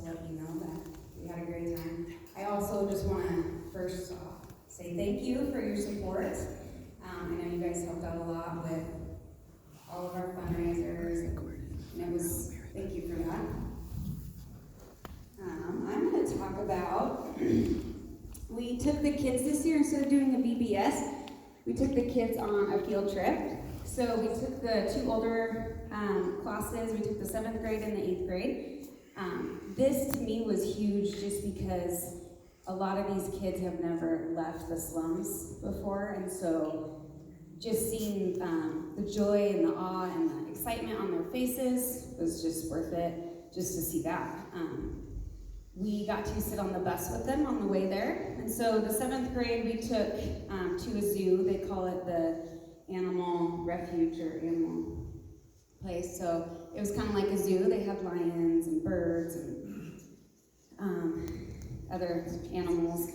to let you know that we had a great time. I also just want to first say thank you for your support. I know you guys helped out a lot with all of our fundraisers, and it was, thank you for that. I'm going to talk about, we took the kids this year, instead of doing a VBS, we took the kids on a field trip. So we took the two older classes, we took the 7th grade and the 8th grade. This to me was huge just because a lot of these kids have never left the slums before, and so just seeing the joy and the awe and the excitement on their faces was just worth it, just to see that. We got to sit on the bus with them on the way there, and so the 7th grade we took to a zoo. They call it the animal refuge or animal place, so it was kind of like a zoo. They had lions and birds and other animals.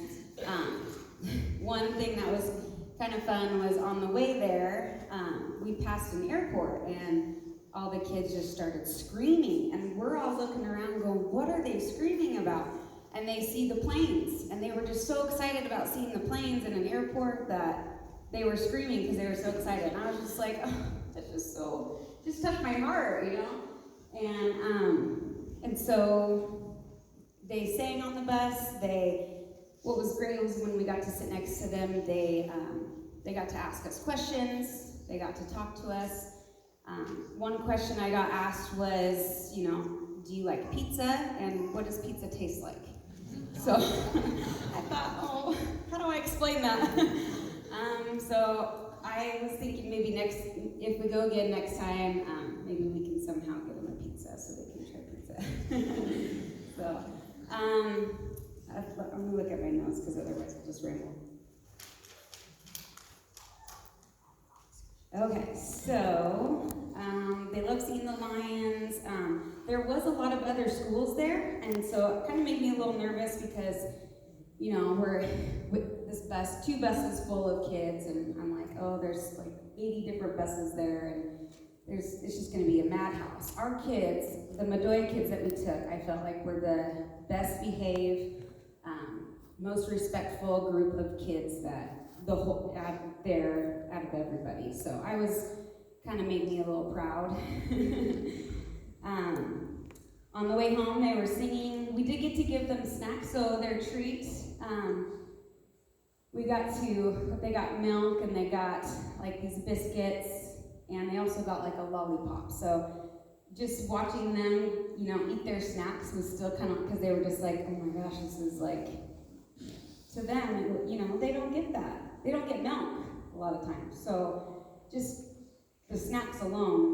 One thing that was kind of fun was on the way there, we passed an airport and all the kids just started screaming, and we're all looking around going, what are they screaming about? And they see the planes, and they were just so excited about seeing the planes in an airport that they were screaming because they were so excited. And I was just like, oh, that just touched my heart, you know? And so they sang on the bus. What was great was when we got to sit next to them, they got to ask us questions. They got to talk to us. One question I got asked was, you know, do you like pizza, and what does pizza taste like? So I thought, oh, how do I explain that? So I was thinking maybe if we go again next time, maybe we can somehow get them a pizza so they can try pizza. So I'm gonna look at my notes because otherwise I'll just ramble. Okay, so they love seeing the lions. There was a lot of other schools there, and so it kind of made me a little nervous because, you know, we're with this bus, 2 buses full of kids, and I'm like, oh, there's like 80 different buses there, and it's just going to be a madhouse. Our kids, the Madoya kids that we took, I felt like were the best behaved, most respectful group of kids that out of everybody. So I was, kind of made me a little proud. On the way home, they were singing. We did get to give them snacks, so their treats. They got milk, and they got like these biscuits, and they also got like a lollipop. So just watching them, you know, eat their snacks was still kind of, because they were just like, oh my gosh, this is like, to them, you know, they don't get that. They don't get milk a lot of times. So just the snacks alone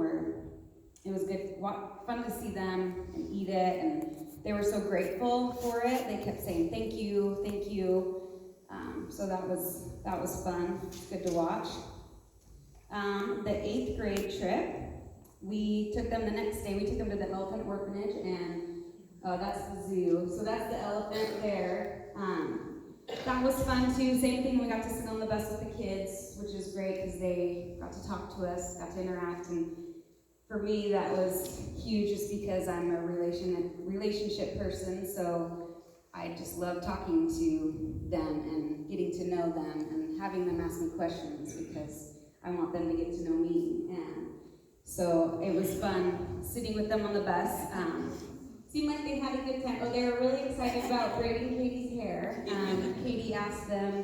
it was good, fun to see them and eat it, and they were so grateful for it. They kept saying thank you, thank you. So that was fun. It's good to watch. The 8th grade trip, we took them the next day. We took them to the elephant orphanage, and that's the zoo. So that's the elephant there. That was fun too. Same thing, we got to sit on the bus with the kids, which is great because they got to talk to us, got to interact, and for me that was huge just because I'm a relationship person, so I just love talking to them and getting to know them and having them ask me questions because I want them to get to know me. And so it was fun sitting with them on the bus. Seemed like they had a good time. Oh, they were really excited about braiding Katie's hair. Katie asked them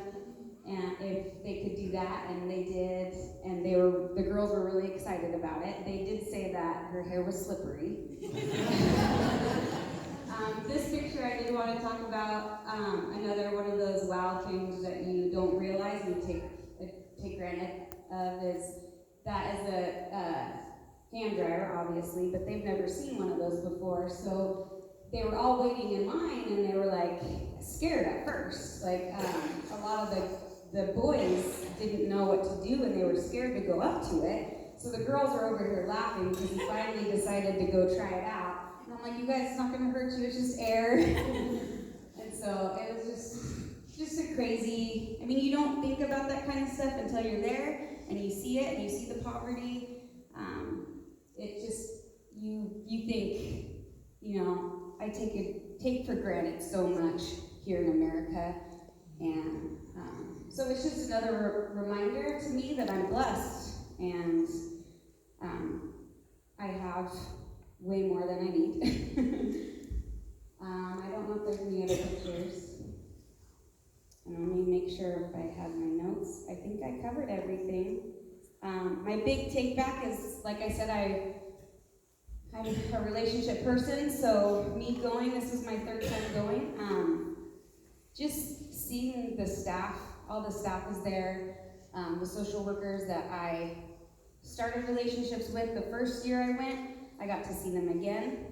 if they could do that, and they did. And the girls were really excited about it. They did say that her hair was slippery. This picture I did want to talk about. Another one of those wow things that you don't realize and you take granted of is a hand dryer, obviously, but they've never seen one of those before. So they were all waiting in line, and they were like scared at first. Like a lot of the boys didn't know what to do, and they were scared to go up to it. So the girls are over here laughing because he finally decided to go try it out. And I'm like, you guys, it's not going to hurt you. It's just air. And so it was just a crazy. I mean, you don't think about that kind of stuff until you're there and you see it and you see the poverty. It just, you think, you know, I take for granted so much here in America. And so it's just another reminder to me that I'm blessed, and I have way more than I need. I don't know if there's any other pictures. And let me make sure if I have my notes. I think I covered everything. My big take back is, like I said, I'm a relationship person, so me going, this is my third time going. Just seeing the staff, all the staff is there, the social workers that I started relationships with the first year I went, I got to see them again.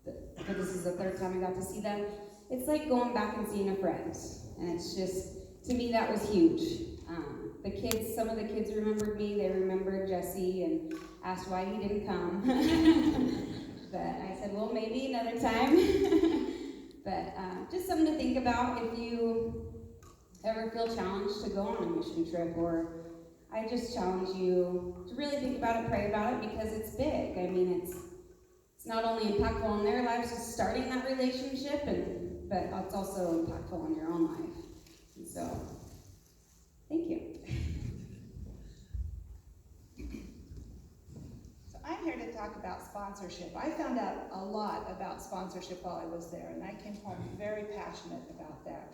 But this is the third time I got to see them. It's like going back and seeing a friend, and it's just, to me, that was huge. The kids, some of the kids remembered me, they remembered Jesse and asked why he didn't come. But I said, well, maybe another time. But just something to think about if you ever feel challenged to go on a mission trip, or I just challenge you to really think about it, pray about it, because it's big. I mean, it's not only impactful in their lives, just starting that relationship, but it's also impactful in your own life. And so, thank you. So I'm here to talk about sponsorship. I found out a lot about sponsorship while I was there, and I came home very passionate about that.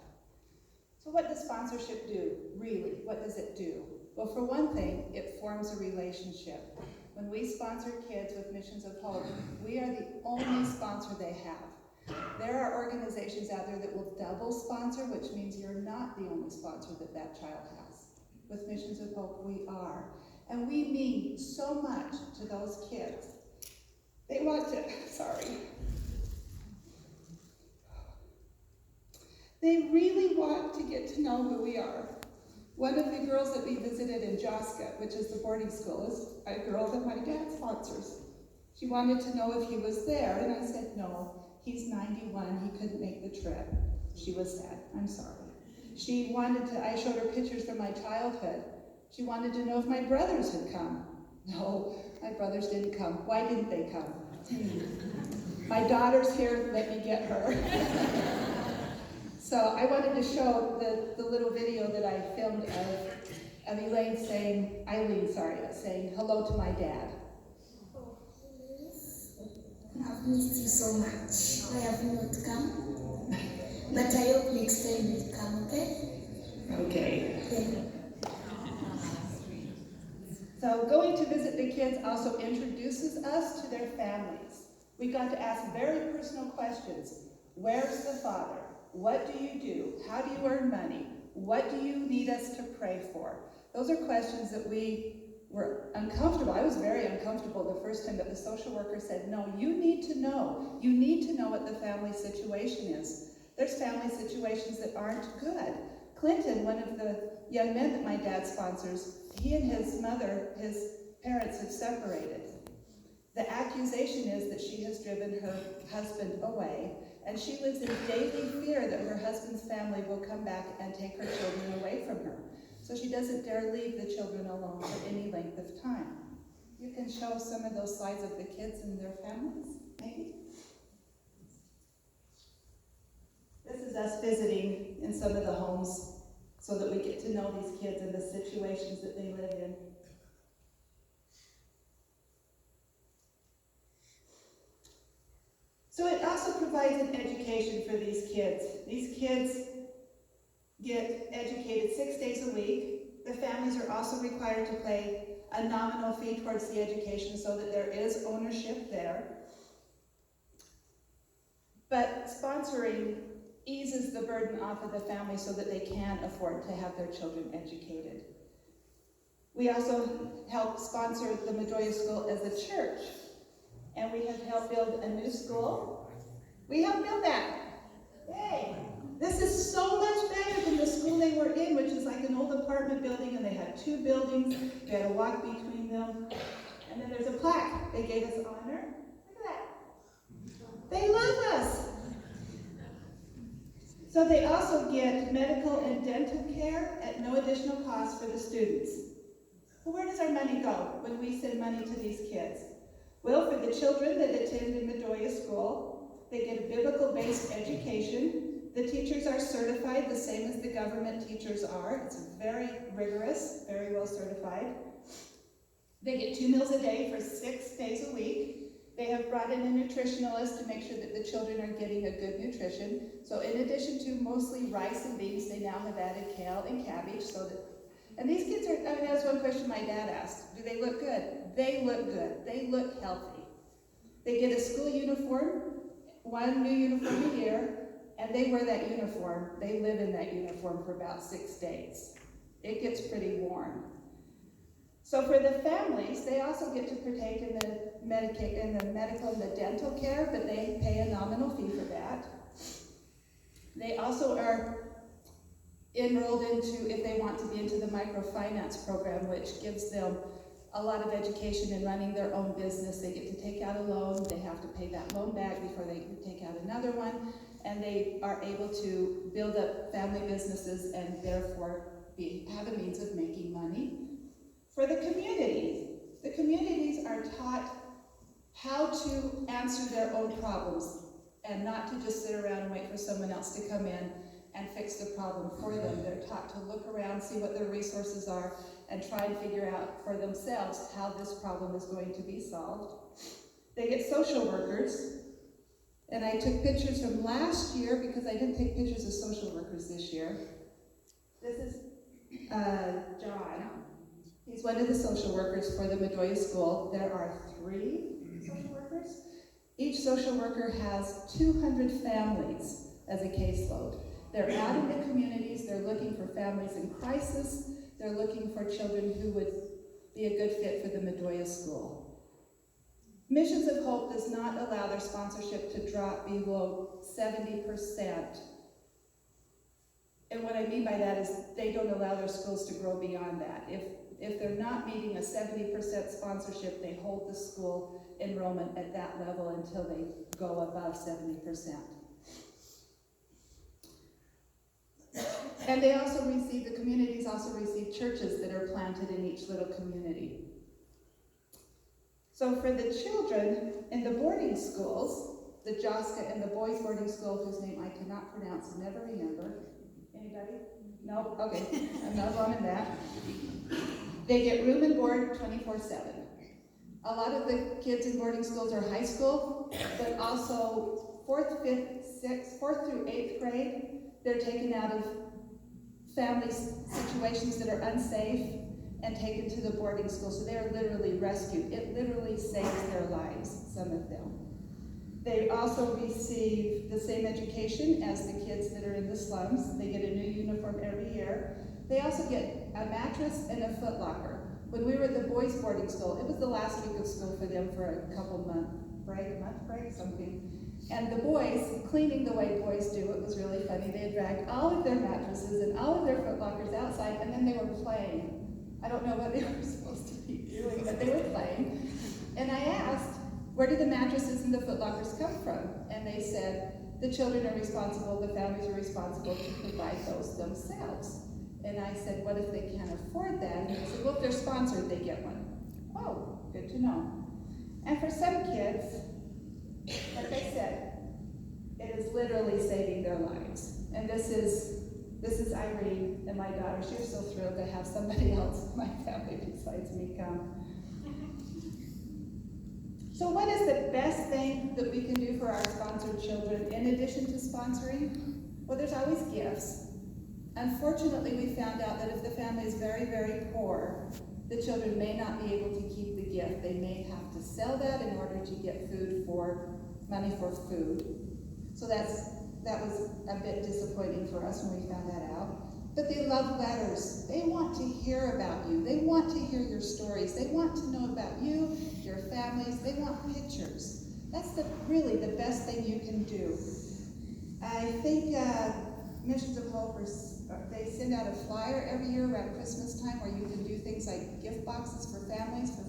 So what does sponsorship do, really? What does it do? Well, for one thing, it forms a relationship. When we sponsor kids with Missions of Hope, we are the only sponsor they have. There are organizations out there that will double sponsor, which means you're not the only sponsor that child has. With Missions of Hope, we are. And we mean so much to those kids. They want to, They really want to get to know who we are. One of the girls that we visited in Josca, which is the boarding school, is a girl that my dad sponsors. She wanted to know if he was there, and I said, no, he's 91, he couldn't make the trip. She was sad, I'm sorry. I showed her pictures from my childhood. She wanted to know if my brothers had come. No, my brothers didn't come. Why didn't they come? My daughter's here, let me get her. So I wanted to show the little video that I filmed of Eileen saying hello to my dad. I've missed you so much. I have not come, but I hope next time you'll come, okay? Okay. Yeah. So going to visit the kids also introduces us to their families. We got to ask very personal questions. Where's the father? What do you do? How do you earn money? What do you need us to pray for? Those are questions that we were uncomfortable. I was very uncomfortable the first time that the social worker said, no, you need to know. You need to know what the family situation is. There's family situations that aren't good. Clinton, one of the young men that my dad sponsors, he and his mother, his parents have separated. The accusation is that she has driven her husband away, and she lives in daily fear that her husband's family will come back and take her children away from her. So she doesn't dare leave the children alone for any length of time. You can show some of those slides of the kids and their families, maybe? This is us visiting in some of the homes so that we get to know these kids and the situations that they live in. So it also provides an education for these kids. These kids get educated 6 days a week. The families are also required to pay a nominal fee towards the education so that there is ownership there. But sponsoring eases the burden off of the family so that they can afford to have their children educated. We also help sponsor the Medroya School as a church. And we have helped build a new school. We helped build that. Yay! This is so much better than the school they were in, which is like an old apartment building, and they had 2 buildings. We had to walk between them. And then there's a plaque. They gave us honor. Look at that. They love us. So they also get medical and dental care at no additional cost for the students. Well, where does our money go when we send money to these kids? Well, for the children that attend in Medroya School, They get a biblical-based education. The teachers are certified the same as the government teachers are. It's very rigorous, very well certified. They get 2 meals a day for 6 days a week. They have brought in a nutritionalist to make sure that the children are getting a good nutrition. So in addition to mostly rice and beans, they now have added kale and cabbage and these kids are, that was one question my dad asked. Do they look good? They look good. They look healthy. They get a school uniform, 1 new uniform a year, and they wear that uniform. They live in that uniform for about 6 days. It gets pretty warm. So for the families, they also get to partake in the medical and the dental care, but they pay a nominal fee for that. They also are enrolled into, if they want to be into the microfinance program, which gives them a lot of education in running their own business. They get to take out a loan, they have to pay that loan back before they can take out another one, and they are able to build up family businesses and therefore have a means of making money. For the communities are taught how to answer their own problems and not to just sit around and wait for someone else to come in and fix the problem for them. They're taught to look around, see what their resources are, and try and figure out for themselves how this problem is going to be solved. They get social workers, and I took pictures from last year because I didn't take pictures of social workers this year. This is John. He's one of the social workers for the Medoya School. There are 3 social workers. Each social worker has 200 families as a caseload. They're out in the communities, they're looking for families in crisis, they're looking for children who would be a good fit for the Medoya School. Missions of Hope does not allow their sponsorship to drop below 70%. And what I mean by that is they don't allow their schools to grow beyond that. If they're not meeting a 70% sponsorship, they hold the school enrollment at that level until they go above 70%. And they also receive, the communities also receive churches that are planted in each little community. So for the children in the boarding schools, the Joska and the boys boarding school, whose name I cannot pronounce and never remember. Anybody? No? Okay, I'm not wrong in that. They get room and board 24/7. A lot of the kids in boarding schools are high school, but also 4th, 5th, 6th, 4th through 8th grade, they're taken out of family situations that are unsafe and taken to the boarding school. So they are literally rescued. It literally saves their lives, some of them. They also receive the same education as the kids that are in the slums. They get a new uniform every year. They also get a mattress and a foot locker. When we were at the boys' boarding school, it was the last week of school for them for a month break, something. And the boys, cleaning the way boys do, it was really funny. They had dragged all of their mattresses and all of their foot lockers outside, and then they were playing. I don't know what they were supposed to be doing, but they were playing. And I asked, where did the mattresses and the foot lockers come from? And they said, the children are responsible, the families are responsible to provide those themselves. And I said, what if they can't afford that? And they said, well, if they're sponsored, they get one. Oh, good to know. And for some kids, like I said, it is literally saving their lives. And this is Irene and my daughter. She was so thrilled to have somebody else in my family besides me come. So what is the best thing that we can do for our sponsored children in addition to sponsoring? Well, there's always gifts. Unfortunately, we found out that if the family is very, very poor, the children may not be able to keep the gift. They may have to sell that in order to get money for food. So that was a bit disappointing for us when we found that out. But they love letters. They want to hear about you. They want to hear your stories. They want to know about you, your families. They want pictures. That's really the best thing you can do. I think Missions of Hope, they send out a flyer every year around Christmas time where you can do things like gift boxes for families, for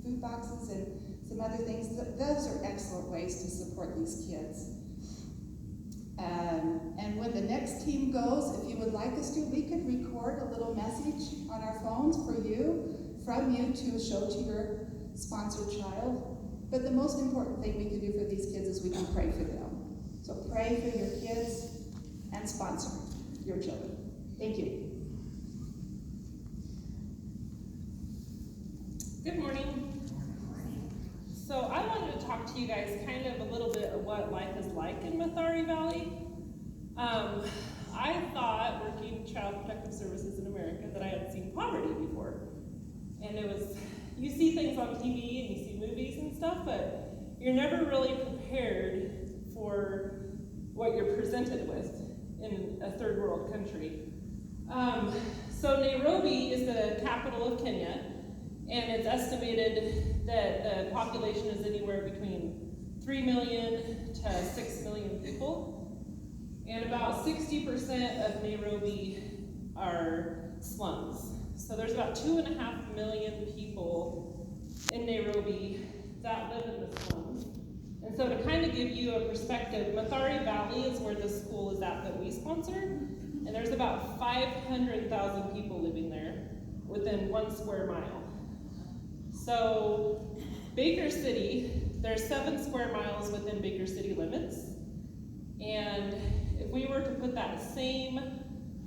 food boxes, and some other things. Those are excellent ways to support these kids. And when the next team goes, if you would like us to, we could record a little message on our phones from you to show to your sponsored child. But the most important thing we can do for these kids is we can pray for them. pray for your kids and sponsor your children. Thank you. Good morning. So I wanted to talk to you guys kind of a little bit of what life is like in Mathari Valley. I thought, working Child Protective Services in America, that I had seen poverty before. And it was, you see things on TV and you see movies and stuff, but you're never really prepared for what you're presented with in a third world country. So Nairobi is the capital of Kenya, and it's estimated that the population is anywhere between 3 million to 6 million people. And about 60% of Nairobi are slums. So there's about 2.5 million people in Nairobi that live in the slums. And so to kind of give you a perspective, Mathari Valley is where the school is at that we sponsor. And there's about 500,000 people living there within 1 square mile. So Baker City, there's 7 square miles within Baker City limits. And if we were to put that same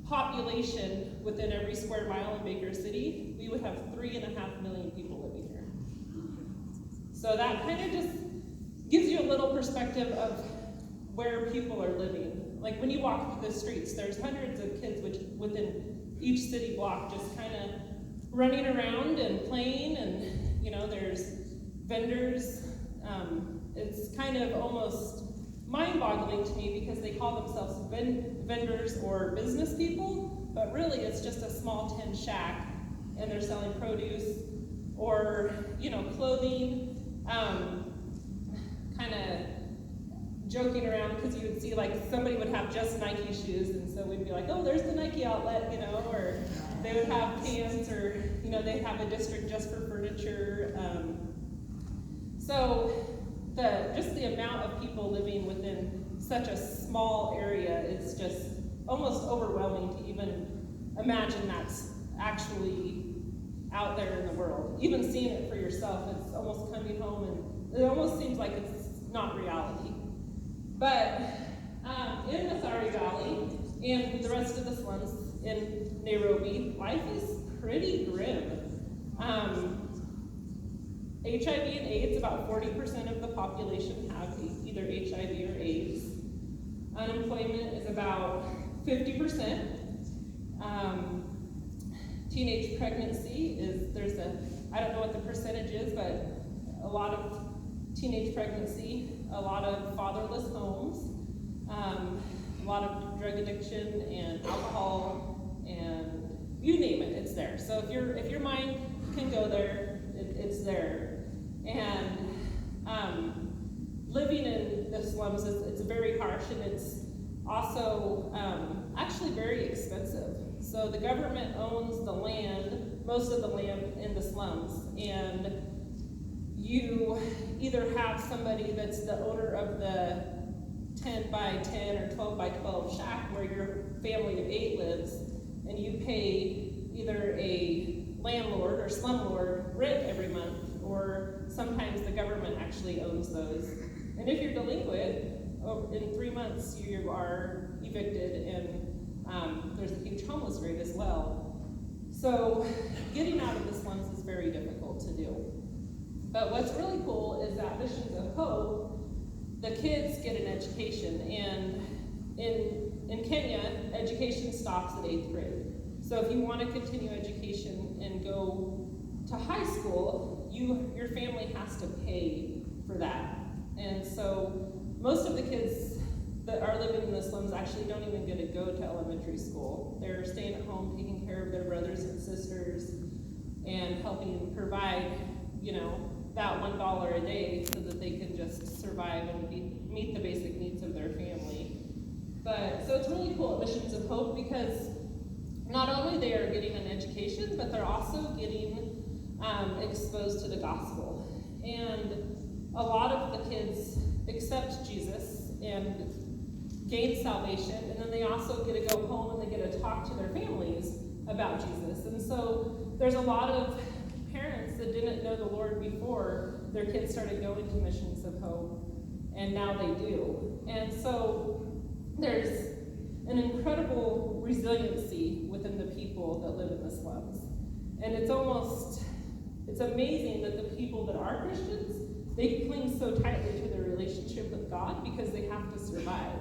population within every square mile in Baker City, we would have 3.5 million people living here. So that kind of just gives you a little perspective of where people are living. Like when you walk through the streets, there's hundreds of kids within each city block just kind of running around and playing, and there's vendors. It's kind of almost mind-boggling to me because they call themselves vendors or business people, but really it's just a small tin shack, and they're selling produce or clothing. Kind of joking around because you would see like somebody would have just Nike shoes, and so we'd be like, oh, there's the Nike outlet, or they would have pants, or they'd have a district just for furniture. So just the amount of people living within such a small area is just almost overwhelming to even imagine that's actually out there in the world. Even seeing it for yourself, it's almost coming home, and it almost seems like it's not reality. But in Mathari Valley and the rest of the slums in Nairobi, life is pretty grim. HIV and AIDS, about 40% of the population have either HIV or AIDS. Unemployment is about 50%. Teenage pregnancy I don't know what the percentage is, but a lot of teenage pregnancy, a lot of fatherless homes, a lot of drug addiction and alcohol, and you name it, it's there. So if your mind can go there, it's there. And living in the slums it's very harsh, and it's also actually very expensive. So the government owns the land, most of the land in the slums, and you either have somebody that's the owner of the 10 by 10 or 12 by 12 shack where your family of 8 lives, and you pay either a landlord or slumlord rent every month, or sometimes the government actually owns those. And if you're delinquent, in 3 months you are evicted, and there's a huge homeless rate as well. So getting out of the slums is very difficult to do. But what's really cool is that Missions of Hope, the kids get an education, and in Kenya, education stops at 8th grade. So if you want to continue education and go to high school, your family has to pay for that. And so most of the kids that are living in the slums actually don't even get to go to elementary school. They're staying at home, taking care of their brothers and sisters, and helping provide, that $1 a day so that they can just survive and meet the basic needs of their family. But so it's really cool at Missions of Hope because not only they are getting an education, but they're also getting exposed to the gospel. And a lot of the kids accept Jesus and gain salvation, and then they also get to go home and they get to talk to their families about Jesus. And so there's a lot of parents that didn't know the Lord before their kids started going to Missions of Hope. and now they do. And so there's an incredible resiliency within the people that live in the slums. And it's amazing that the people that are Christians, they cling so tightly to their relationship with God because they have to survive.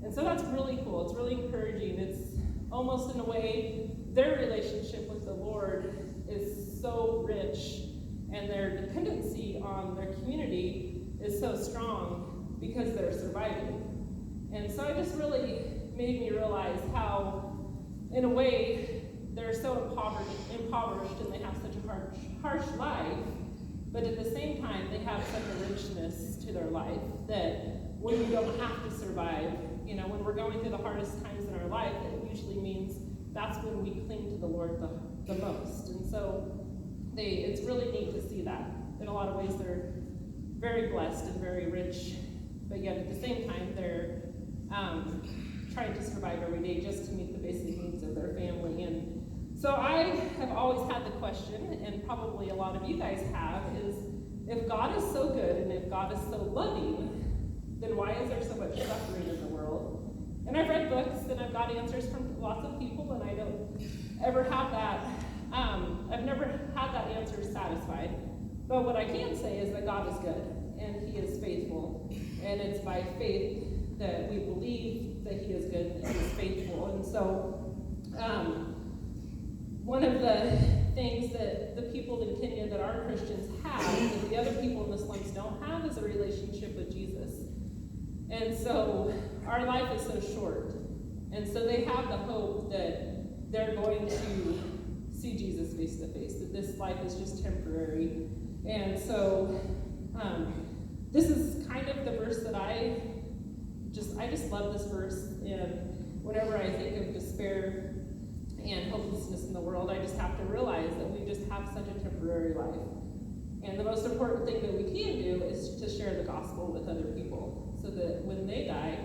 And so that's really cool. It's really encouraging. It's almost in a way, their relationship with the Lord is so rich, and their dependency on their community is so strong because they're surviving. And so it just really made me realize how, in a way, they're so impoverished and they have such a harsh life, but at the same time, they have such a richness to their life that when you don't have to survive, when we're going through the hardest times in our life, it usually means that's when we cling to the Lord the most. And so it's really neat to see that. In a lot of ways, they're very blessed and very rich, but yet at the same time, they're trying to survive every day just to meet the basic needs of their family. And so I have always had the question, and probably a lot of you guys have, is if God is so good and if God is so loving, then why is there so much suffering in the world? And I've read books and I've got answers from lots of people, and I don't ever have that, I've never had that answer satisfied. But what I can say is that God is good and He is faithful, and it's by faith that we believe that He is good and He is faithful. And so one of the things that the people in Kenya that are Christians have that the other people in the slums don't have is a relationship with Jesus. And so our life is so short. And so they have the hope that they're going to see Jesus face to face, that this life is just temporary. And so this is kind of the verse that I just love this verse. And whenever I think of despair and hopelessness in the world, I just have to realize that we just have such a temporary life. And the most important thing that we can do is to share the gospel with other people, so that when they die,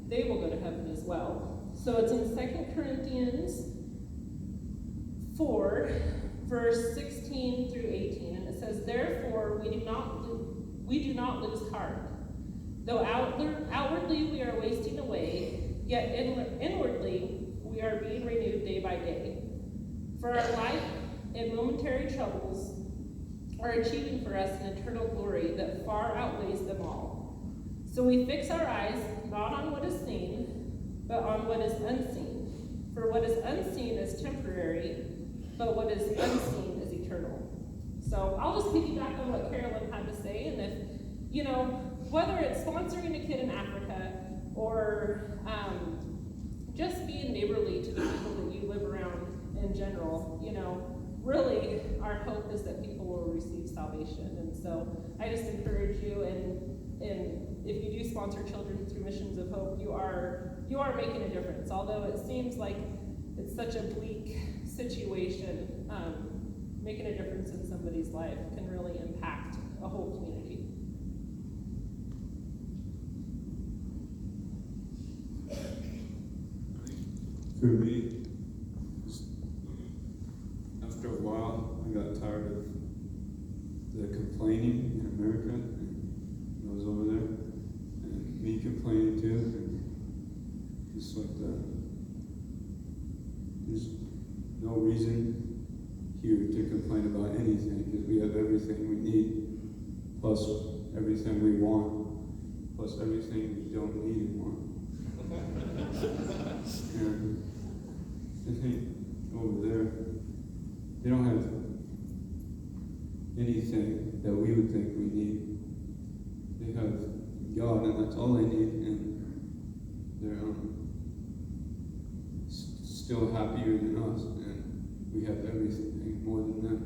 they will go to heaven as well. So it's in 2 Corinthians 4, verse 16 through 18, and it says, "Therefore we do not lose heart. Though outwardly we are wasting away, yet inwardly we are being renewed day by day. For our life and momentary troubles are achieving for us an eternal glory that far outweighs them all. So we fix our eyes not on what is seen, but on what is unseen. For what is unseen is temporary, but what is unseen is eternal." So I'll just piggyback on what Carolyn had to say, and if, whether it's sponsoring a kid in Africa or just being neighborly to the people that you live around in general, really our hope is that people will receive salvation. And so I just encourage you, and if you do sponsor children through Missions of Hope, you are making a difference. Although it seems like it's such a bleak situation, making a difference in somebody's life can really impact a whole community. For me, after a while, I got tired of the complaining in America, and I was over there, and me complaining too, and just like that. There's no reason here to complain about anything, because we have everything we need, plus everything we want, plus everything we don't need and want. And I think over there, they don't have anything that we would think we need. They have God, and that's all they need, and they're still happier than us, and we have everything more than them,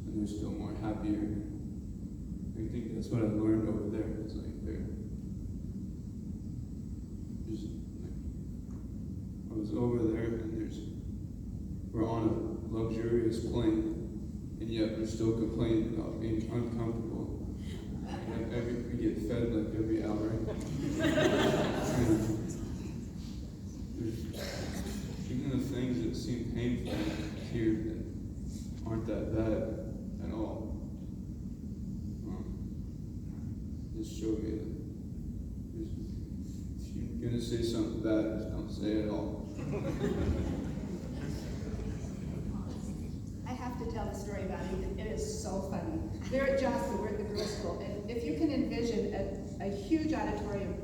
and they're still more happier. I think that's what I learned over there. It's like I was over there, and we're on a luxurious plane, and yet we're still complaining about being uncomfortable. And we get fed like every hour. There's even the things that seem painful here that aren't that bad at all. Just showed me that say something bad, just don't say it at all. I have to tell the story about Ethan. It is so funny. We're at Jocelyn, we're at the girls' school, and if you can envision a huge auditorium,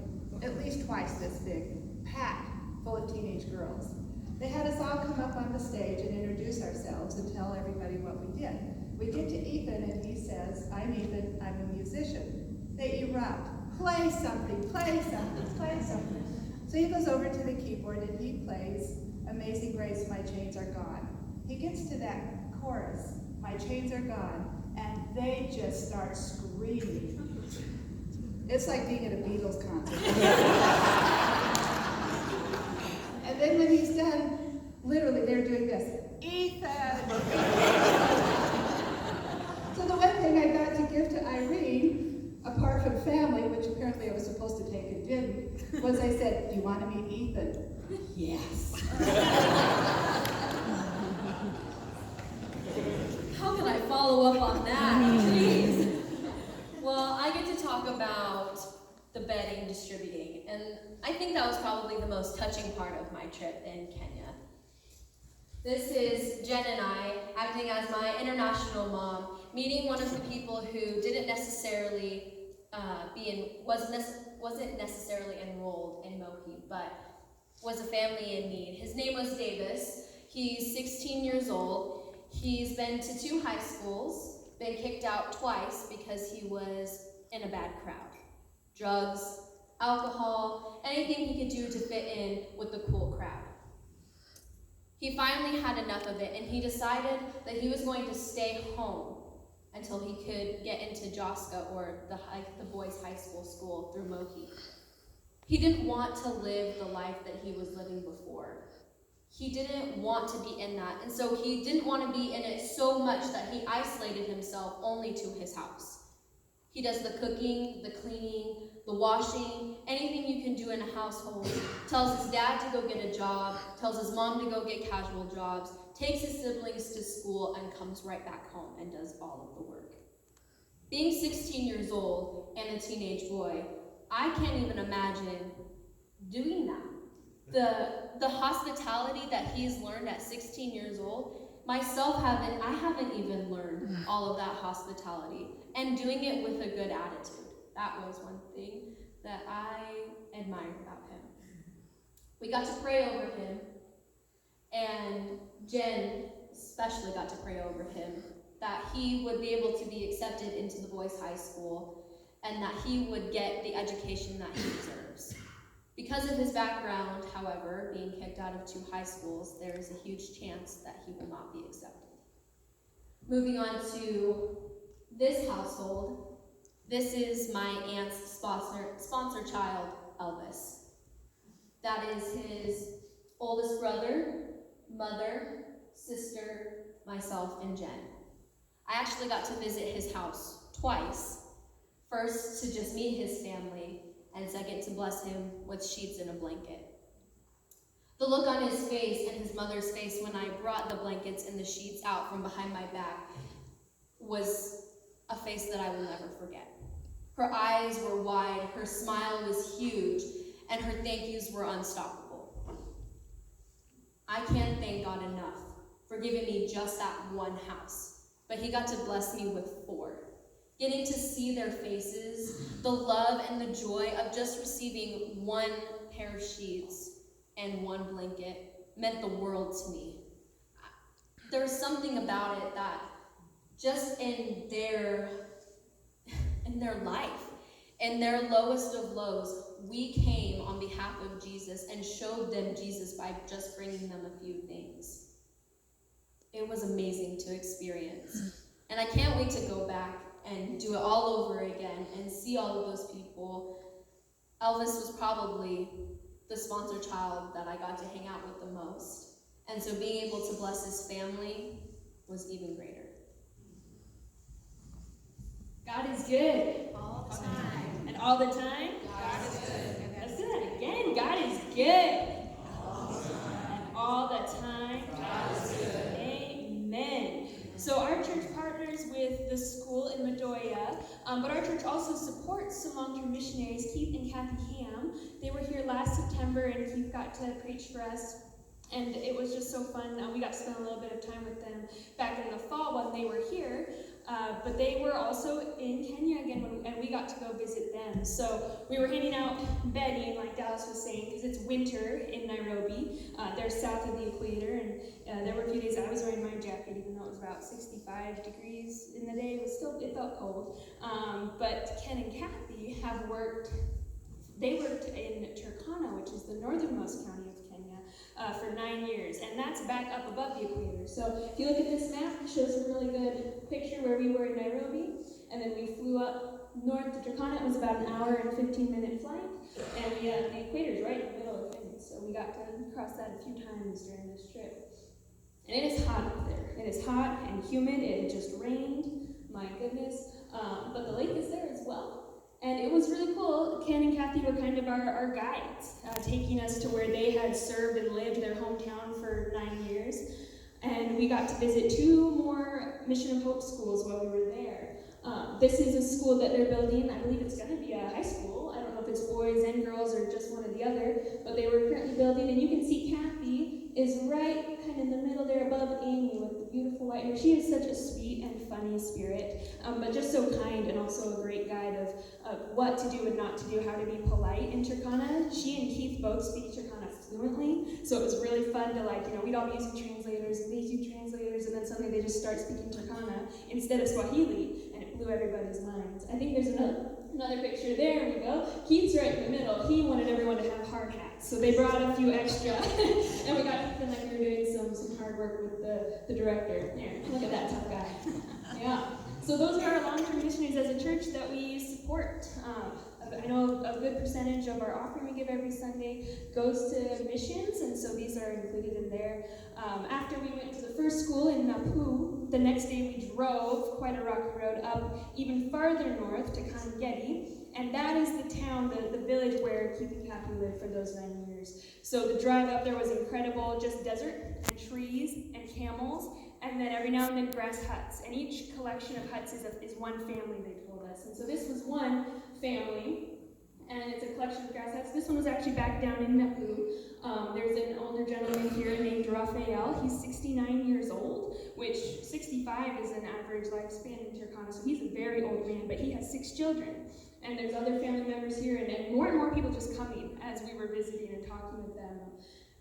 at least twice this big, packed full of teenage girls. They had us all come up on the stage and introduce ourselves and tell everybody what we did. We get to Ethan and he says, I'm Ethan, I'm a musician. They erupt, play something, play something, play something. So he goes over to the keyboard and he plays Amazing Grace, My Chains Are Gone. He gets to that chorus, My Chains Are Gone, and they just start screaming. It's like being at a Beatles concert. And then when he's done, literally they're doing this, Ethan! So the one thing I got to give to Irene, apart from family, which apparently I was supposed to take and didn't, was I said, do you want to meet Ethan? Yes. How can I follow up on that? Jeez. Well, I get to talk about the bedding distributing, and I think that was probably the most touching part of my trip in Kenya. This is Jen and I, acting as my international mom, meeting one of the people who didn't necessarily wasn't necessarily enrolled in Mohi, but was a family in need. His name was Davis. He's 16 years old. He's been to 2 high schools, been kicked out twice because he was in a bad crowd. Drugs, alcohol, anything he could do to fit in with the cool crowd. He finally had enough of it, and he decided that he was going to stay home until he could get into Joska, or the boys' high school through Mohi. He didn't want to live the life that he was living before. He didn't want to be in that, and so he didn't want to be in it so much that he isolated himself only to his house. He does the cooking, the cleaning, the washing, anything you can do in a household. Tells his dad to go get a job, tells his mom to go get casual jobs, takes his siblings to school, and comes right back home and does all of the work. Being 16 years old and a teenage boy, I can't even imagine doing that. The hospitality that he's learned at 16 years old, I haven't even learned all of that hospitality, and doing it with a good attitude. That was one thing that I admired about him. We got to pray over him, and Jen especially got to pray over him, that he would be able to be accepted into the boys' high school, and that he would get the education that he deserves. Because of his background, however, being kicked out of 2 high schools, there is a huge chance that he will not be accepted. Moving on to this household, this is my aunt's sponsor child, Elvis. That is his oldest brother, mother, sister, myself, and Jen. I actually got to visit his house twice. First, to just meet his family, and second, to bless him with sheets and a blanket. The look on his face and his mother's face when I brought the blankets and the sheets out from behind my back was a face that I will never forget. Her eyes were wide, her smile was huge, and her thank yous were unstoppable. I can't thank God enough for giving me just that one house, but he got to bless me with 4. Getting to see their faces, the love and the joy of just receiving 1 pair of sheets and 1 blanket meant the world to me. There's something about it that just in their life, in their lowest of lows, we came on behalf of Jesus and showed them Jesus by just bringing them a few things. It was amazing to experience. And I can't wait to go back and do it all over again and see all of those people. Elvis was probably the sponsor child that I got to hang out with the most. And so being able to bless his family was even greater. God is good. All the time. And all the time? God is good. That's it. Again, God is good. And all the time? God is good. Amen. So our church partners with the school in Medoya. But our church also supports some long-term missionaries, Keith and Kathy Ham. They were here last September, and Keith got to preach for us. And it was just so fun. We got to spend a little bit of time with them back in the fall when they were here. But they were also in Kenya again, and we got to go visit them. So we were handing out bedding, like Dallas was saying, because it's winter in Nairobi. They're south of the equator, and there were a few days I was wearing my jacket, even though it was about 65 degrees in the day. It felt cold. But Ken and Kathy they worked in Turkana, which is the northernmost county of Kenya, for 9 years, and that's back up above the equator. So if you look at this map, it shows a really good picture where we were in Nairobi, and then we flew up north to Turkana. It was about an hour and 15-minute flight, and the equator's right in the middle of Kenya, so we got to cross that a few times during this trip. And it is hot up there. It is hot and humid. It had just rained, my goodness, but the lake is there as well. And it was really cool. Ken and Kathy were kind of our guides, taking us to where they had served and lived, their hometown, for 9 years. And we got to visit 2 more Mission of Hope schools while we were there. This is a school that they're building. I believe it's going to be a high school. I don't know if it's boys and girls or just one or the other, but they were currently building. And you can see Kathy is right kind of in the middle there above Amy with the beautiful white hair. She is such a sweet and funny spirit, but just so kind and also a great guide of what to do and not to do, how to be polite in Turkana. She and Keith both speak Turkana fluently, so it was really fun to, we'd all be using translators, and these use translators, and then suddenly they just start speaking Turkana instead of Swahili, and it blew everybody's minds. I think there's another picture. There we go. Keith's right in the middle. He wanted everyone to have hard hats, so they brought a few extra, and we got to feel like we were doing some hard work with the director. There, look at that tough guy. Yeah. So those are our long-term missionaries as a church that we support. I know a good percentage of our offering we give every Sunday goes to missions, and so these are included in there. After we went to the first school in Napu, the next day we drove quite a rocky road up even farther north to Kangeti, and that is the town, the village where Keith and Kathy lived for those 9 years. So the drive up there was incredible, just desert and trees and camels, and then every now and then grass huts. And each collection of huts is one family, they told us. And so this was one family, and it's a collection of grass huts. This one was actually back down in Napu. There's an older gentleman here named Raphael. He's 69 years old, which 65 is an average lifespan in Turkana, so he's a very old man, but he has 6 children. And there's other family members here, and more people just coming as we were visiting and talking with them.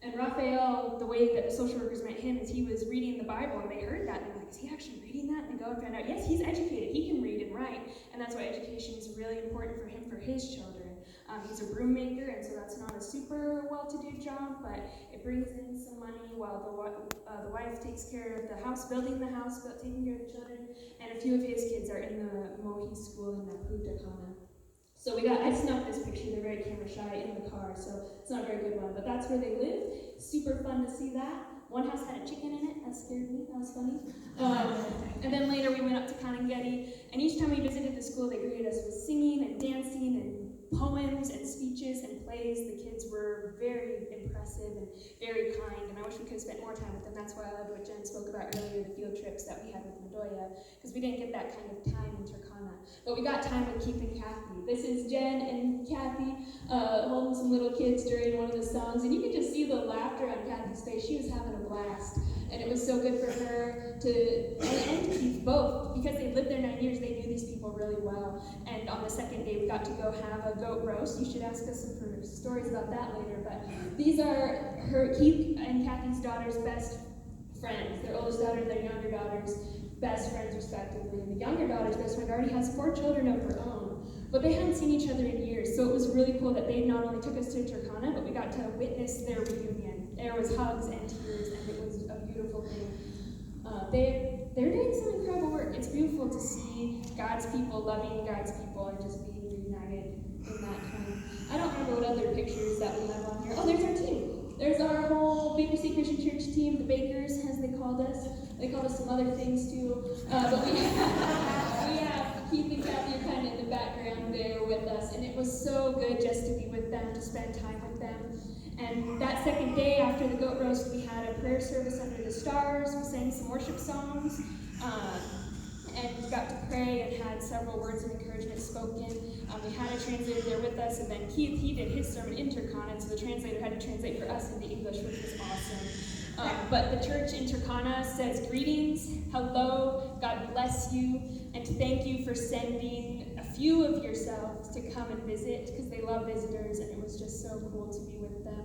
And Raphael, the way that the social workers met him is he was reading the Bible, and they heard that, and they're like, is he actually reading that? And they go and find out, yes, he's educated, he can read and write, and that's why education is really important for him, for his children. He's a broom maker, and so that's not a super well-to-do job, but it brings in some money while the wife takes care of the house, building the house, taking care of the children, and a few of his kids are in the Mohi school in Napu, Turkana. So I snuck this picture, they're very camera shy in the car, so it's not a very good one, but that's where they live. Super fun to see that. One house had a chicken in it, that scared me, that was funny. And then later we went up to Kanangeti, and each time we visited the school, they greeted us with singing and dancing and poems and speeches and plays. The kids were very impressive and very kind, and I wish we could have spent more time with them. That's why I loved what Jen spoke about earlier, the field trips that we had with Madoya, because we didn't get that kind of time in Turkana. But we got time with Keith and Kathy. This is Jen and Kathy holding some little kids during one of the songs, and you could just see the laughter on Kathy's face. She was having a blast, and it was so good for her and Keith both, because they lived there 9 years. They knew these people really well. And on the second day, we got to go have a goat roast. You should ask us some stories about that later. But these are Keith and Kathy's daughter's best friends. Their oldest daughter and their younger daughter's best friends, respectively. And the younger daughter's best friend already has 4 children of her own. But they hadn't seen each other in years, so it was really cool that they not only took us to Turkana, but we got to witness their reunion. There was hugs and tears, and it was a beautiful thing. They're doing some incredible work. It's beautiful to see God's people loving God's people and just being reunited in that time. I don't remember what other pictures that we have on here. Oh, there's our team. There's our whole Baker City Christian Church team, the Bakers, as they called us. They called us some other things too. But we have Keith and Kathy are kind of in the background there with us, and it was so good just to be with them, to spend time with them. And that second day after the goat roast, we had a prayer service under the stars. We sang some worship songs. and we got to pray and had several words of encouragement spoken. We had a translator there with us, and then he did his sermon in Turkana, so the translator had to translate for us into English, which was awesome. But the church in Turkana says greetings, hello, God bless you, and thank you for sending a few of yourselves to come and visit, because they love visitors, and it was just so cool to be with them.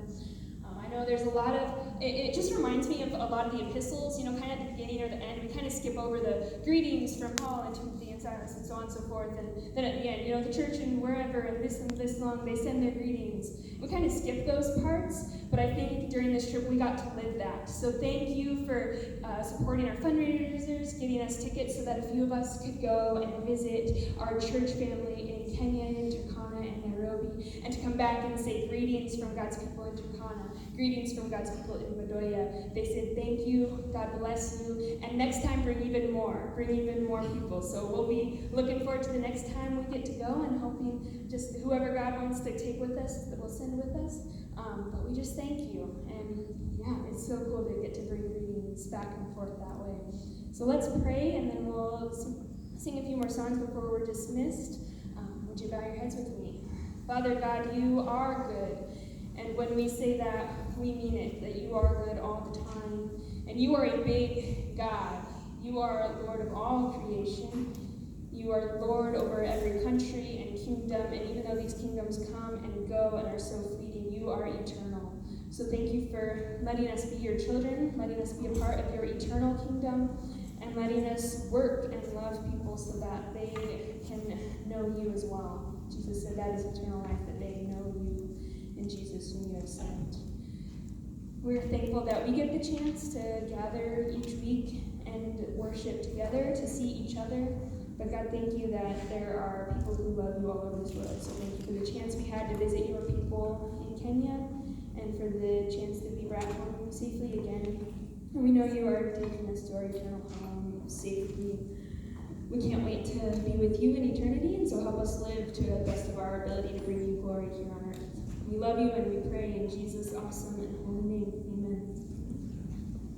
I know there's a lot of, it just reminds me of a lot of the epistles, you know, kind of at the beginning or the end, we kind of skip over the greetings from Paul and Timothy and Silas and so on and so forth, and then at the end, you know, the church and wherever and this long, they send their greetings. We kind of skip those parts, but I think during this trip we got to live that. So thank you for supporting our fundraisers, getting us tickets so that a few of us could go and visit our church family in Kenya, in Turkana, and Nairobi, and to come back and say greetings from God's people in Turkana, greetings from God's people in Madoya. They said thank you, God bless you, and next time bring even more people. So we'll be looking forward to the next time we get to go and hoping just whoever God wants to take with us, that will send with us. But we just thank you, and yeah, it's so cool to get to bring greetings back and forth that way. So let's pray, and then we'll sing a few more songs before we're dismissed. Would you bow your heads with me? Father God, you are good. And when we say that, we mean it, that you are good all the time. And you are a big God. You are Lord of all creation. You are Lord over every country and kingdom. And even though these kingdoms come and go and are so fleeting, you are eternal. So thank you for letting us be your children, letting us be a part of your eternal kingdom, and letting us work and love people so that they can know you as well. Jesus said that is eternal life, that they know you in Jesus whom you have sent. We're thankful that we get the chance to gather each week and worship together, to see each other. But God, thank you that there are people who love you all over this world. So thank you for the chance we had to visit your people in Kenya, and for the chance to be brought home safely again. And we know you are taking us to our eternal home safely. We can't wait to be with you in eternity, and so help us live to the best of our ability to bring you glory here on earth. We love you and we pray in Jesus' awesome and holy name.